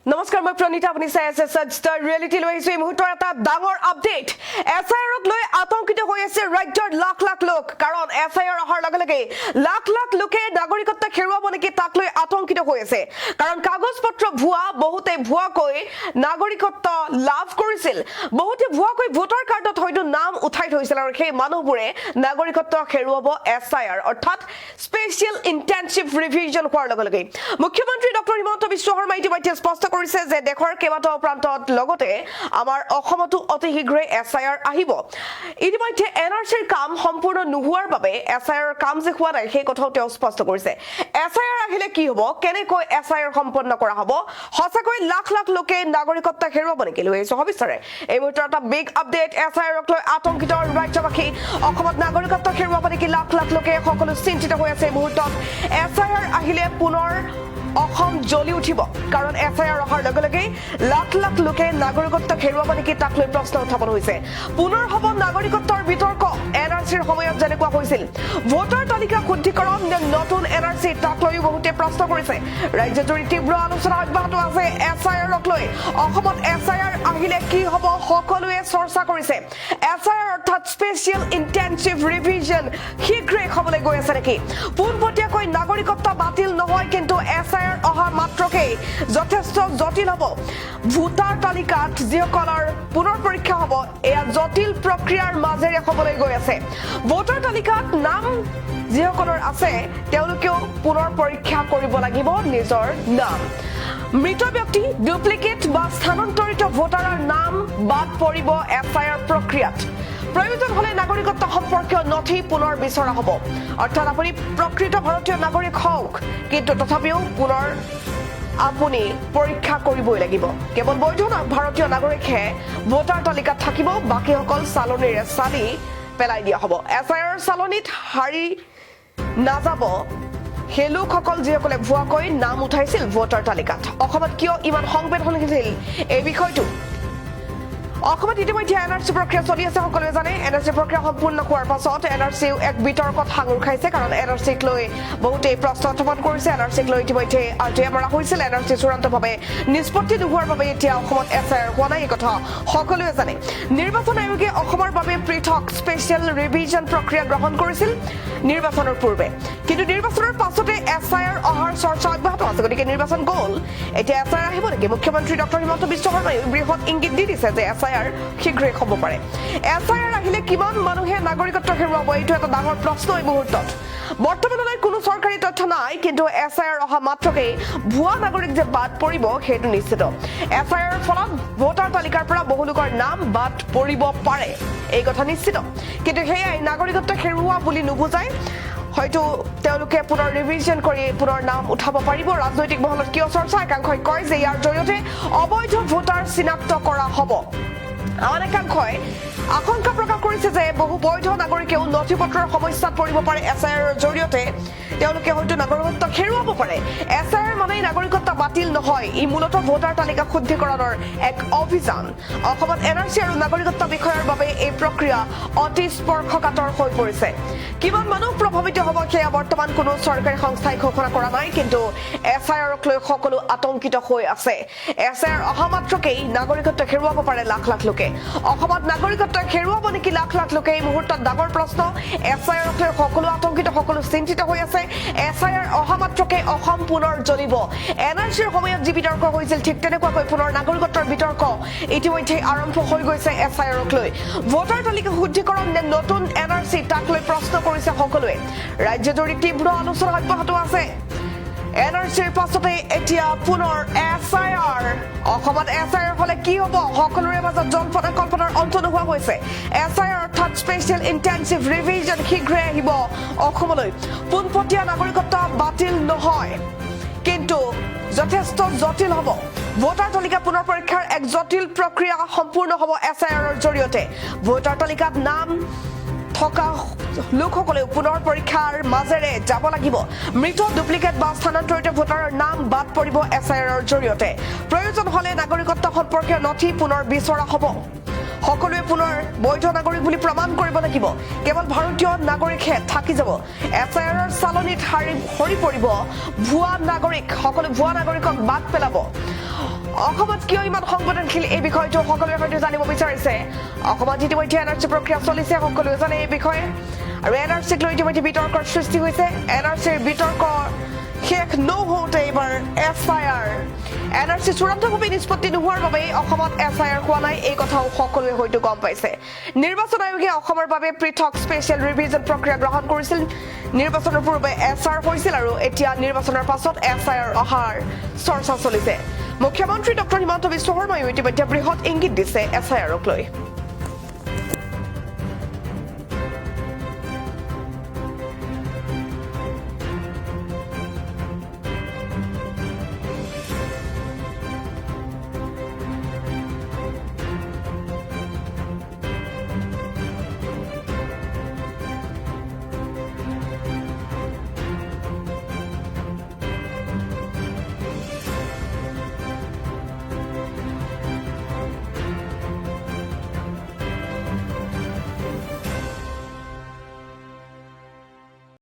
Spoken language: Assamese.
নমস্কাৰ মই প্ৰণীতা আপুনি চাই আছে সচ্চৰ ৰিয়েলিটি লৈ আহিছো এই মুহূৰ্তৰ এটা ডাঙৰ আপডেট এছআইআৰক লৈ আতংকিত হৈ আছে ৰাজ্যৰ লাখ লাখ লোক কাৰণ এছআইআৰ অহাৰ লগে লগে লাখ লাখ লোকে নাগৰিকত্ব হেৰুৱাব নেকি তাক লৈ আতংকিত হৈ আছে কাৰণ কাগজ পত্ৰ ভুৱা বহুতে ভুৱাকৈ নাগৰিকত্ব লাভ কৰিছিল বহুতে ভুৱাকৈ ভোটাৰ কাৰ্ডত হয়তো নাম উঠাই থৈছিল আৰু সেই মানুহবোৰে নাগৰিকত্ব হেৰুৱাব এছআইআৰ অৰ্থাৎ স্পেশাল ইন্টেনসিভ ৰিভিজন হোৱাৰ লগে লগে মুখ্যমন্ত্ৰী ডক্টৰ হিমন্ত বিশ্ব শৰ্মাই ইতিমধ্যে স্পষ্ট কৰিছে যে দেশৰ কেইবাটাও প্ৰান্তত লগতে আমাৰ অসমতো অতি শীঘ্ৰে এছআইআৰ আহিব ইতিমধ্যে এনআৰচিৰ কাম সম্পূৰ্ণ নোহোৱাৰ বাবে এছআইআৰ কাম যে হোৱা নাই সেই কথাও তেওঁ স্পষ্ট কৰিছে এছআইআৰ আহিলে কি হ'ব কেনেকৈ এছআইআৰ সম্পন্ন কৰা হ'ব হসাকৈ লাখ লাখ লোকে নাগৰিকত্ব হেৰুৱাব নেকি লৈ আহিছো সবিস্তাৰে এই মুহূৰ্তত এটা বিগ আপডেট এছআইআৰক লৈ আতংকিত ৰাজ্যবাসী অসমত নাগৰিকত্ব হেৰুৱাব নেকি লাখ লাখ লোকে সকলো চিন্তিত হৈ আছে এই মুহূৰ্তত এছআইআৰ আহিলে পুনৰ অসম জ্বলি উঠিব কাৰণ এছআইআৰ অহাৰ লগে লগে লাখ লাখ লোকে নাগৰিকত্ব হেৰুৱাব নেকি তাক লৈ প্ৰশ্ন উত্থাপন হৈছে পুনৰ হ'ব নাগৰিকত্বৰ বিতৰ্ক এনআৰচিৰ সময়ত যেনেকুৱা হৈছিল ভোটাৰ তালিকা শুদ্ধিকৰণ নতুন এনআৰচি তাক লৈ বহুতে প্ৰশ্ন কৰিছে ৰাজ্যজুৰি তীব্ৰ আলোচনা অব্যাহত আছে এছআইআৰক লৈ অসমত এছআইআৰ আহিলে কি হ'ব সকলোৱে চৰ্চা কৰিছে এছআইআৰ অৰ্থাৎ স্পেশাল ইন্টেনসিভ ৰিভিজন শীঘ্ৰে হ'বলৈ গৈ আছে নেকি পোনপটীয়াকৈ নাগৰিকত্ব বাতিল নহয় কিন্তু এছআইআৰ অহা মাত্ৰকে যথেষ্ট জটিল হ'ব ভোটাৰ তালিকাত যিসকলৰ পুনৰ পৰীক্ষা হ'ব এয়া জটিল প্ৰক্ৰিয়াৰ মাজেৰে হ'বলৈ গৈ আছে ভোটাৰ তালিকাত নাম যিসকলৰ আছে তেওঁলোকেও পুনৰ পৰীক্ষা কৰিব লাগিব নিজৰ নাম মৃত ব্যক্তি ডুপ্লিকেট বা স্থানান্তৰিত ভোটাৰৰ নাম বাদ পৰিব এফআইআৰ প্ৰক্ৰিয়াত প্ৰয়োজন হলে নাগৰিকত্ব সম্পৰ্কীয় নথি পুনৰ বিচৰা হ'ব অৰ্থাৎ আপুনি প্ৰকৃত ভাৰতীয় নাগৰিক হওক কিন্তু তথাপিও পুনৰ আপুনি পৰীক্ষা কৰিবই লাগিব কেৱল বৈধ ভাৰতীয় নাগৰিকহে ভোটাৰ তালিকাত থাকিব বাকীসকল চালনীৰে চালি পেলাই দিয়া হ'ব এছআইআৰ চালনীত হাৰি নাযাব সেই লোকসকল যিসকলে ভুৱাকৈ নাম উঠাইছিল ভোটাৰ তালিকাত অসমত কিয় ইমান সংবেদনশীল এই বিষয়টো অসমত ইতিমধ্যে এনআৰচি প্ৰক্ৰিয়া চলি আছে সকলোৱে জানে এনআৰচি প্ৰক্ৰিয়া সম্পূৰ্ণ হোৱাৰ পাছত এনআৰচিও এক বিতৰ্কত সাঙুৰ খাইছে কাৰণ এনআৰচিক লৈ বহুতে প্ৰশ্ন উত্থাপন কৰিছে এনআৰচিক লৈ ইতিমধ্যে আৰটিআই মাৰা হৈছিল এনআৰচি চূড়ান্তভাৱে নিষ্পত্তি নোহোৱাৰ বাবে এতিয়া অসমত এছআইআৰ হোৱা নাই এই কথা সকলোৱে জানে নিৰ্বাচন আয়োগে অসমৰ বাবে পৃথক স্পেশাল ৰিভিজন প্ৰক্ৰিয়া গ্ৰহণ কৰিছিল নিৰ্বাচনৰ পূৰ্বে কিন্তু নিৰ্বাচনৰ পাছতে এছআইআৰ অহাৰ চৰ্চা অব্যাহত আছে গতিকে নিৰ্বাচন গ'ল এতিয়া এছআইআৰ আহিব নেকি মুখ্যমন্ত্ৰী ডক্টৰ হিমন্ত বিশ্ব শৰ্মাই বৃহৎ ইংগিত দি দিছে যে এছআইআৰ শীঘ্ৰে হ'ব পাৰে এছআইআৰ আহিলে কিমান মানুহে নাগৰিকত্ব হেৰুৱাব এইটো এটা ডাঙৰ প্ৰশ্ন এই মুহূৰ্তত বৰ্তমানলৈ কোনো চৰকাৰী তথ্য নাই কিন্তু এছআইআৰ অহা মাত্ৰকে ভুৱা নাগৰিক যে বাদ পৰিব সেইটো নিশ্চিত এছআইআৰৰ ফলত ভোটাৰ তালিকাৰ পৰা বহু লোকৰ নাম বাদ পৰিব পাৰে এই কথা নিশ্চিত কিন্তু সেয়াই নাগৰিকত্ব হেৰুওৱা বুলি নুবুজায় হয়তো তেওঁলোকে পুনৰ ৰিভিজন কৰি পুনৰ নাম উঠাব পাৰিব ৰাজনৈতিক মহলত কিয় চৰ্চা একাংশই কয় যে ইয়াৰ জৰিয়তে অবৈধ ভোটাৰ চিনাক্ত কৰা হ'ব আন একাংশই আশংকা প্ৰকাশ কৰিছে যে বহু বৈধ নাগৰিকেও নথি পত্ৰৰ সমস্যাত পৰিব পাৰে এছআইআৰৰ জৰিয়তে তেওঁলোকে হয়তো নাগৰিকত্ব হেৰুৱাব পাৰে এছআইআৰ মানে নাগৰিকত্ব বাতিল নহয় ই মূলতঃ ভোটাৰ তালিকা শুদ্ধিকৰণৰ এক অভিযান অসমত এনআৰচি আৰু নাগৰিকত্ব বিষয়ৰ বাবে এই প্ৰক্ৰিয়া অতি স্পৰ্শকাতৰ হৈ পৰিছে কিমান মানুহ প্ৰভাৱিত হ'ব সেয়া বৰ্তমান কোনো চৰকাৰী সংস্থাই ঘোষণা কৰা নাই কিন্তু এছআইআৰক লৈ সকলো আতংকিত হৈ আছে এছআইআৰ অহা মাত্ৰকেই নাগৰিকত্ব হেৰুৱাব পাৰে লাখ লাখ লোকে অসমত নাগৰিকত্ব হেৰুৱাব নেকি লাখ লাখ লোকে এই মুহূৰ্তত ডাঙৰ প্ৰশ্ন এছআইআৰক লৈ সকলো আতংকিত সকলো চিন্তিত হৈ আছে এছআইআৰ অহা মাত্ৰকে অসম পুনৰ জ্বলিব এনআৰচিৰ সময়ত যি বিতৰ্ক হৈছিল ঠিক তেনেকুৱাকৈ পুনৰ নাগৰিকত্বৰ বিতৰ্ক ইতিমধ্যে আৰম্ভ হৈ গৈছে এছআইআৰক লৈ ভোটাৰ তালিকা শুদ্ধিকৰণ নে নতুন এনআৰচি তাক লৈ প্ৰশ্ন কৰিছে সকলোৱে ৰাজ্যজুৰি তীব্ৰ আলোচনা অব্যাহত আছে এনআৰচিৰ পাছতে এতিয়া পুনৰ এছআইআৰ অসমত এছআইআৰ হলে কি হ'ব সকলোৰে মাজত জল্পনা কল্পনাৰ অন্ত নোহোৱা হৈছে এছআইআৰ অৰ্থাৎ স্পেশাল ইন্টেনসিভ ৰিভিজন শীঘ্ৰে আহিব অসমলৈ পোনপটীয়া নাগৰিকত্ব বাতিল নহয় কিন্তু যথেষ্ট জটিল হ'ব ভোটাৰ তালিকা পুনৰ পৰীক্ষাৰ এক জটিল প্ৰক্ৰিয়া সম্পূৰ্ণ হ'ব এছআইআৰৰ জৰিয়তে ভোটাৰ তালিকাত নাম থকা লোকসকলেও পুনৰ পৰীক্ষাৰ মাজেৰে যাব লাগিব মৃত ডুপ্লিকেট বা স্থানান্তৰিত ভোটাৰৰ নাম বাদ পৰিব এছআইআৰৰ জৰিয়তে প্ৰয়োজন হলে নাগৰিকত্ব সম্পৰ্কীয় নথি পুনৰ বিচৰা হ'ব সকলোৱে পুনৰ বৈধ নাগৰিক বুলি প্ৰমাণ কৰিব লাগিব কেৱল ভাৰতীয় নাগৰিকহে থাকি যাব এছআইআৰৰ চালনীত হৰি পৰিব ভুৱা নাগৰিক সকলো ভুৱা নাগৰিকক বাদ পেলাব অসমত কিয় ইমান সংবেদনশীল এই বিষয়টো সকলোৱে হয়তো জানিব বিচাৰিছে অসমত ইতিমধ্যে এনআৰচি প্ৰক্ৰিয়া চলিছে সকলোৱে জানে এই বিষয়ে আৰু এনআৰচিক লৈ ইতিমধ্যে বিতৰ্কৰ সৃষ্টি হৈছে এনআৰচিৰ বিতৰ্ক শেষ নহওঁতে এইবাৰ এফআইআৰ এনআৰচি চূড়ান্তভাৱে নিষ্পত্তি নোহোৱাৰ বাবে অসমত এফআইআৰ হোৱা নাই এই কথাও সকলোৱে হয়তো গম পাইছে নিৰ্বাচন আয়োগে অসমৰ বাবে পৃথক স্পেচিয়েল ৰিভিজন প্ৰক্ৰিয়া গ্ৰহণ কৰিছিল নিৰ্বাচনৰ পূৰ্বে এছআৰ হৈছিল আৰু এতিয়া নিৰ্বাচনৰ পাছত এফআইআৰ অহাৰ চৰ্চা চলিছে মুখ্যমন্ত্ৰী ডক্টৰ হিমন্ত বিশ্ব শৰ্মায়ো ইতিমধ্যে বৃহৎ ইংগিত দিছে এফআইআৰক লৈ